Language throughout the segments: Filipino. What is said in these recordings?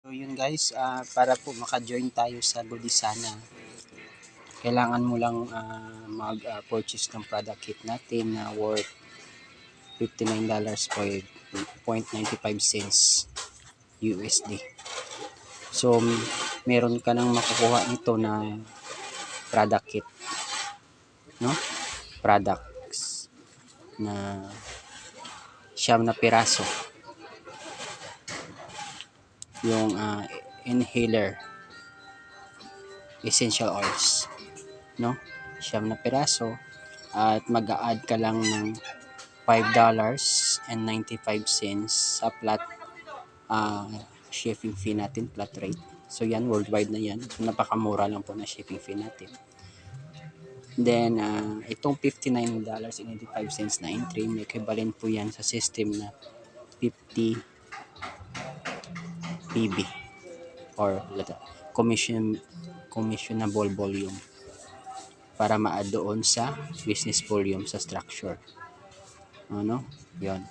So yun guys, para po maka-join tayo sa Godisana, kailangan mo lang mag-purchase ng product kit natin na worth $59.95 USD. So meron ka nang makukuha nito na product kit, no? Products na siyam na piraso. Yung inhaler essential oils, no? Siyam na piraso at mag-a-add ka lang ng $5.95 sa flat shipping fee natin, flat rate. So yan, worldwide na yan. So napakamura lang po na shipping fee natin. Then itong $59.85 na entry, may equivalent po yan sa system na 50 PB or commissionable volume para ma-add doon sa business volume sa structure. Ano? Yon.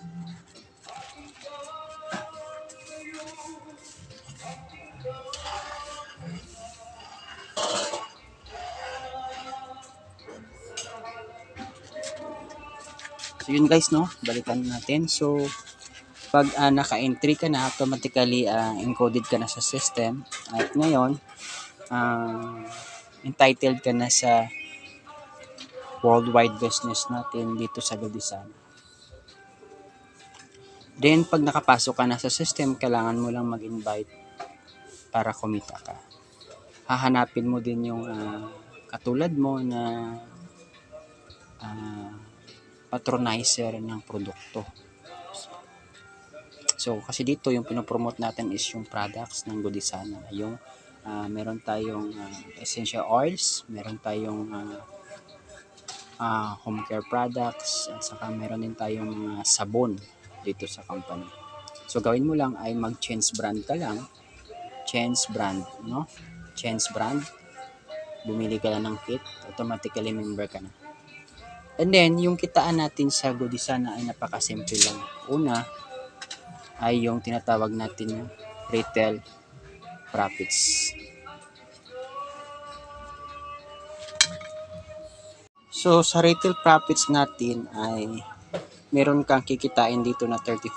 So yun guys, no? Balikan natin. So pag naka-entry ka na, automatically encoded ka na sa system. At ngayon, entitled ka na sa worldwide business natin dito sa Godisana. Then, pag nakapasok ka na sa system, kailangan mo lang mag-invite para kumita ka. Hahanapin mo din yung katulad mo na patronizer ng produkto. So, kasi dito yung pinopromote natin is yung products ng Godisana. Yung meron tayong essential oils, meron tayong home care products, at saka meron din tayong mga sabon dito sa company. So, gawin mo lang ay mag-change brand ka lang. Change brand, no? Change brand. Bumili ka lang ng kit, automatically member ka na. And then, yung kitaan natin sa Godisana ay napakasimple lang. Una, ay yung tinatawag natin retail profits. So, sa retail profits natin ay meron kang kikitain dito na 30%.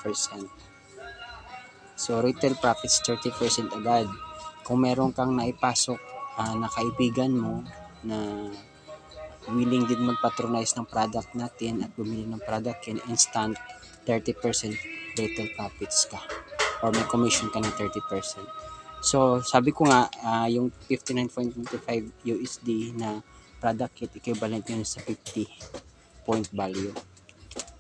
So, retail profits 30% agad. Kung meron kang naipasok na kaibigan mo na willing din magpatronize ng product natin at bumili ng product yan, instant 30% retail profits ka or may commission ka ng 30%. So sabi ko nga yung 59.25 USD na product kit equivalent yun sa 50 point value.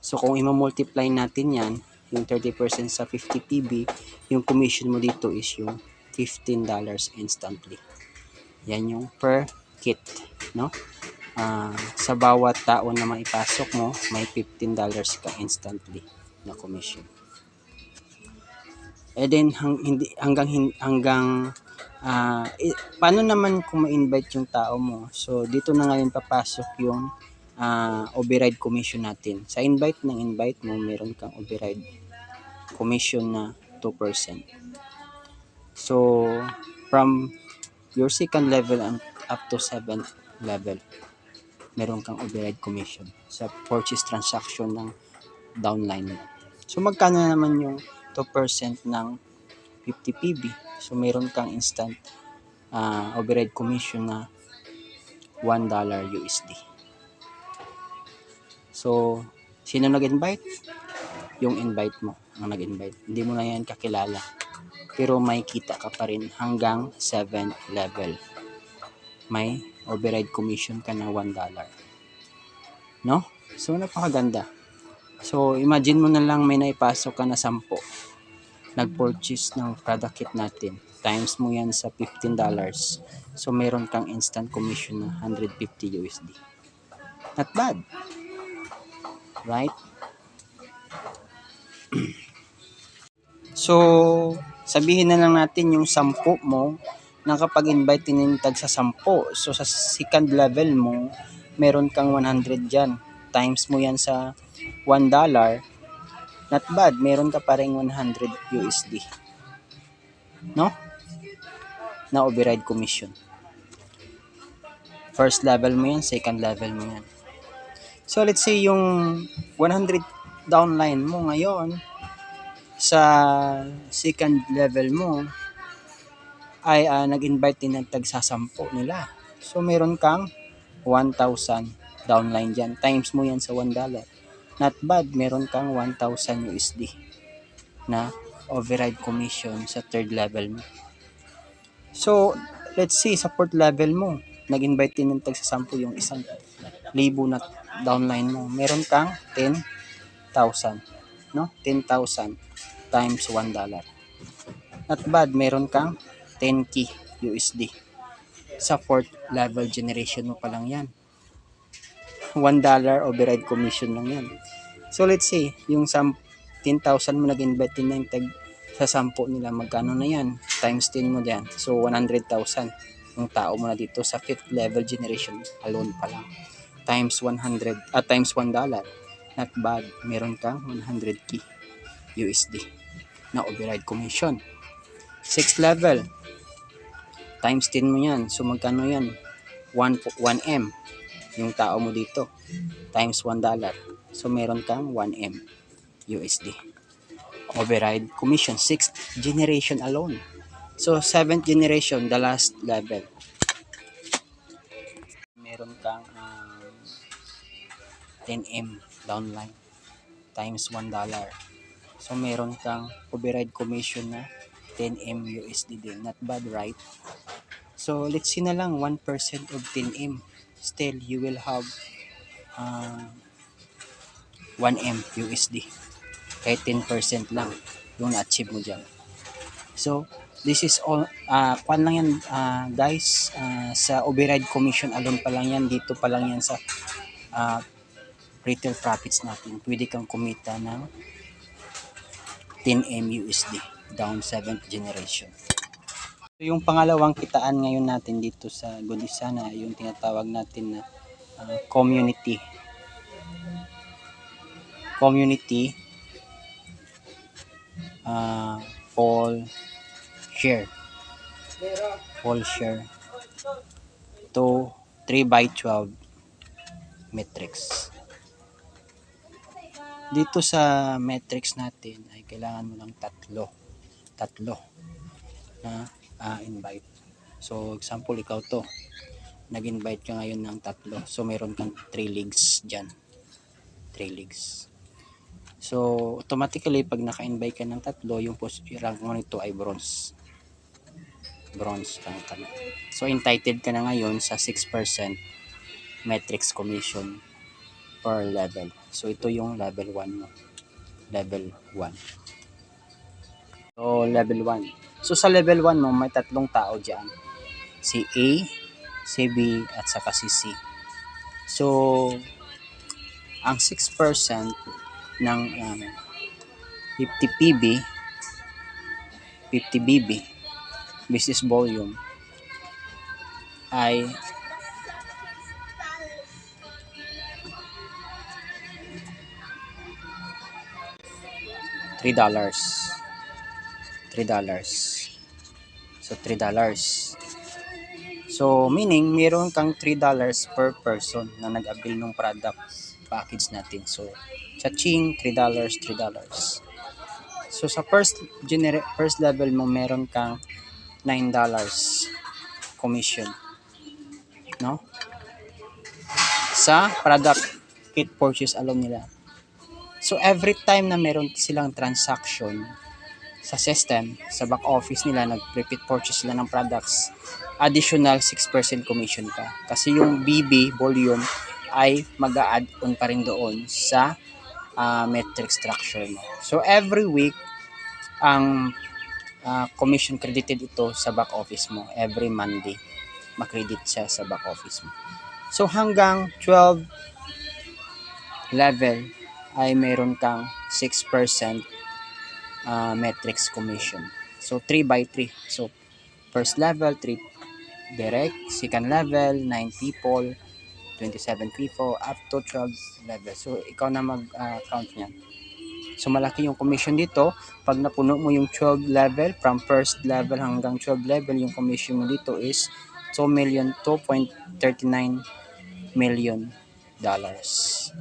So kung i-multiply natin yan, yung 30% sa 50 PB, yung commission mo dito is yung $15 instantly. Yan yung per kit, no? Sa bawat tao na maipasok mo, may $15 ka instantly na commission. And then paano naman kung ma-invite yung tao mo? So dito na ngayon papasok yung override commission natin. Sa invite mo, meron kang override commission na 2%. So from your second level up to 7th level, meron kang override commission sa purchase transaction ng downline. So magkano naman yung 2% ng 50 PB? So meron kang instant override commission na $1 USD. So sino nag-invite? Yung invite mo ang nag-invite. Hindi mo na yan kakilala, pero may kita ka pa rin hanggang 7th level. May override commission ka na $1. No? So napakaganda. So imagine mo na lang may naipasok ka na 10 nag-purchase ng product kit natin. Times mo yan sa $15. So meron kang instant commission na 150 USD. Not bad. Right? So sabihin na lang natin yung 10 mo na kapag invite tinintag sa 10. So sa second level mo, meron kang 100 dyan. Times mo yan sa $1. Not bad, meron ka pa rin 100 USD. No? na override commission. First level mo yan, second level mo yan. So let's say yung 100 downline mo ngayon sa second level mo ay nag-invite din ng tagsasampo nila. So meron kang 1,000 downline dyan. Times mo yan sa $1. Not bad, meron kang 1,000 USD na override commission sa third level mo. So, let's see, sa fourth level mo, nag-invite din ng tagsasampo yung 1,000 na downline mo. Meron kang 10,000. No? 10,000 times $1. Not bad, meron kang 10K USD. Sa fourth level generation mo pa lang yan. $1 override commission lang yan. So let's say, yung 10,000 mo nag-invite din ng tag sa 10 nila, magkano na yan? Times 10 mo dyan. So 100,000 yung tao mo na dito sa fifth level generation alone pa lang. Times 100, times $1. Not bad, meron kang 100K USD na override commission. Sixth level, times 10 mo yan. So magkano yan? 1M yung tao mo dito times $1. So meron kang 1M USD override commission. 6th generation alone. So 7th generation, the last level, meron kang 10M downline times $1. So meron kang override commission na 10M USD din. Not bad, right? So let's see na lang 1% of 10M. Still, you will have 1M USD. Kahit 10% lang yung na-achieve mo dyan. So, this is all. Kwan lang yan, guys. Sa override commission alone pa lang yan. Dito pa lang yan sa retail profits natin. Pwede kang kumita ng 10M USD down 7th generation. So, yung pangalawang kitaan ngayon natin dito sa Godisana, yung tinatawag natin na community poll share to 3x12 metrics. Dito sa metrics natin ay kailangan mo lang tatlo na invite. So example, ikaw to, nag-invite ka ngayon ng tatlo. So meron kang 3 leagues dyan. 3 leagues. So automatically pag naka-invite ka ng tatlo, yung rank mo nito ay bronze rank ka na. So entitled ka na ngayon sa 6% metrics commission per level. So ito yung level 1 mo. Level 1. So level 1. So sa level 1 mo, may tatlong tao dyan. Si A, si B, at saka si C. So ang 6% ng 50 PB, 50 BB business volume ay $3. So $3. So meaning meron kang $3 per person na nag-avail ng product package natin. So cha-ching, $3. So sa first level mo, meron kang $9 commission, no? Sa product kit purchase alone nila. So every time na meron silang transaction sa system, sa back office nila, nag-repeat purchase sila ng products, additional 6% commission ka. Kasi yung BB volume ay mag-a-add on pa rin doon sa metric structure mo. So every week, ang commission credited ito sa back office mo. Every Monday, makredit siya sa back office mo. So hanggang 12 level ay meron kang 6% metrics commission. So 3x3. So first level 3 direct, second level 9 people, 27 people, up to 12 level. So ikaw na mag-count niyan. So malaki yung commission dito. Pag napuno mo yung 12 level, from first level hanggang 12 level, yung commission mo dito is 2.39 million dollars.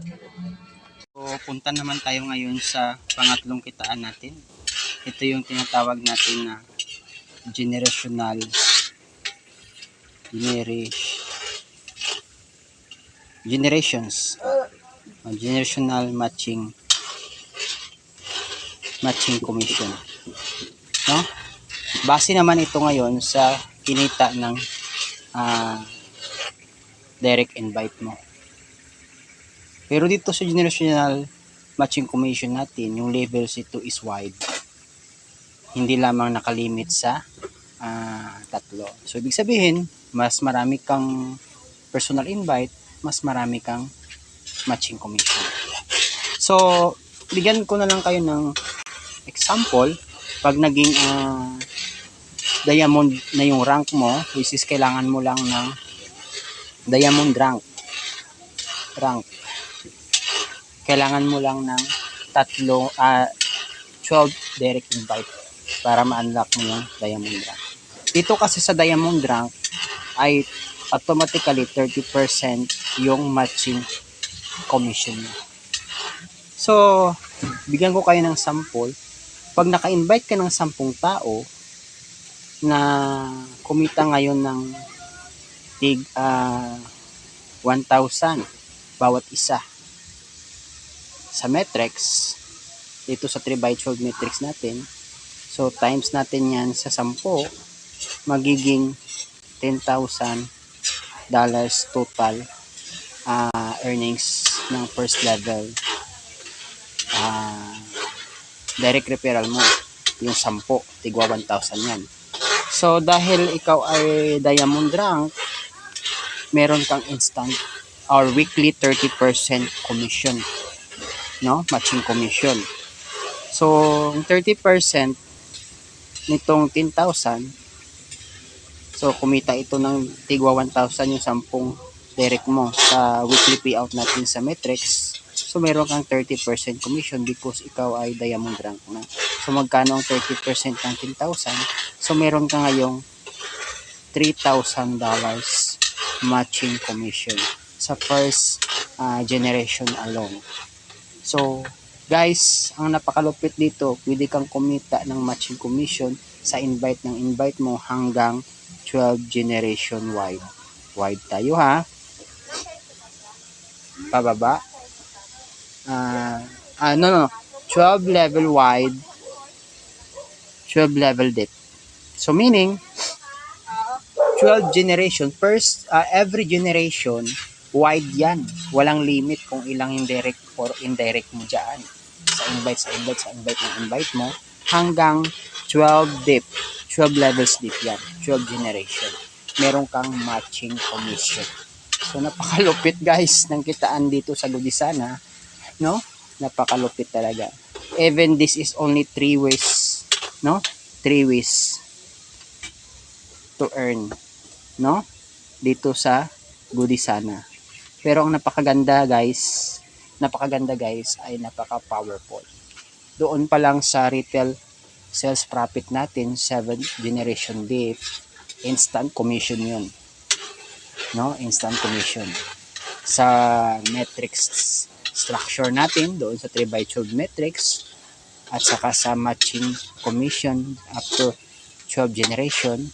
So punta naman tayo ngayon sa pangatlong kitaan natin. Ito yung tinatawag natin na generational generational matching commission, no? Base naman ito ngayon sa kinita ng direct invite mo. Pero dito sa generational matching commission natin, yung levels ito is wide. Hindi lamang nakalimit sa tatlo. So ibig sabihin, mas marami kang personal invite, mas marami kang matching commission. So bigyan ko na lang kayo ng example. Pag naging diamond na yung rank mo, which is kailangan mo lang ng diamond rank. Kailangan mo lang ng 12 direct invite para ma-unlock mo yung diamond rank. Dito kasi sa diamond rank ay automatically 30% yung matching commission mo. So, bigyan ko kayo ng sample. Pag naka-invite ka ng 10 tao na kumita ngayon ng tig 1,000 bawat isa sa metrics, dito sa 3x12 metrics natin, so times natin yan sa 10, magiging $10,000 total earnings ng first level direct referral mo, yung 10, tigwa 1,000 yan. So dahil ikaw ay diamond rank, meron kang instant or weekly 30% commission, no? Matching commission. So 30% nitong 10,000, so kumita ito ng tigwa 1,000 yung 10 direct mo sa weekly payout natin sa metrics. So meron kang 30% commission because ikaw ay diamond rank na. So magkano ang 30% ng 10,000? So meron ka ngayong $3,000 matching commission sa first generation alone. So guys, ang napakalupit dito, pwede kang kumita ng matching commission sa invite ng invite mo hanggang 12 generation wide. Wide tayo ha. Pababa. 12 level wide, 12 level depth. So meaning 12 generation, every generation wide yan. Walang limit kung ilang indirect or indirect mo dyan. Sa invite ng invite mo hanggang 12 deep, 12 levels deep yan, 12 generation. Meron kang matching commission. So napakalupit guys ng kitaan dito sa Ludisana, no? Napakalupit talaga. Even this is only 3 ways, no? 3 ways to earn, no? Dito sa Ludisana. Pero ang napakaganda guys ay napaka-powerful. Doon pa lang sa retail sales profit natin, 7 generation deep, instant commission yun, no? Instant commission. Sa metrics structure natin, doon sa 3x12 metrics, at saka sa matching commission up to 12 generation,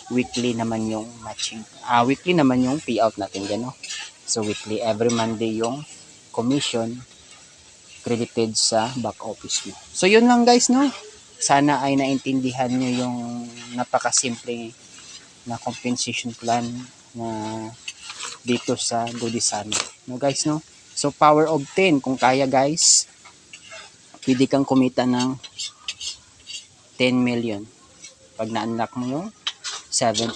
weekly naman yung matching, weekly naman yung payout natin dyan, no? So weekly, every Monday yung commission credited sa back office mo. So yun lang guys, no? Sana ay naintindihan nyo yung napakasimple na compensation plan na dito sa Ludisana, no guys, no? So power of 10, kung kaya guys, pwede kang kumita ng 10 million pag na-unlock mo yung 7th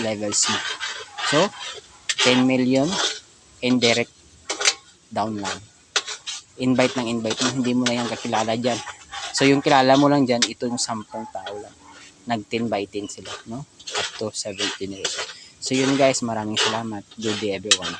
levels mo. So 10 million indirect downline. Invite ng invite mo, hindi mo na yan kakilala dyan. So yung kilala mo lang dyan, ito yung 10 tao lang. Nag 10 by 10 sila, no? Up to 17 years. So yun guys, maraming salamat. Good day everyone.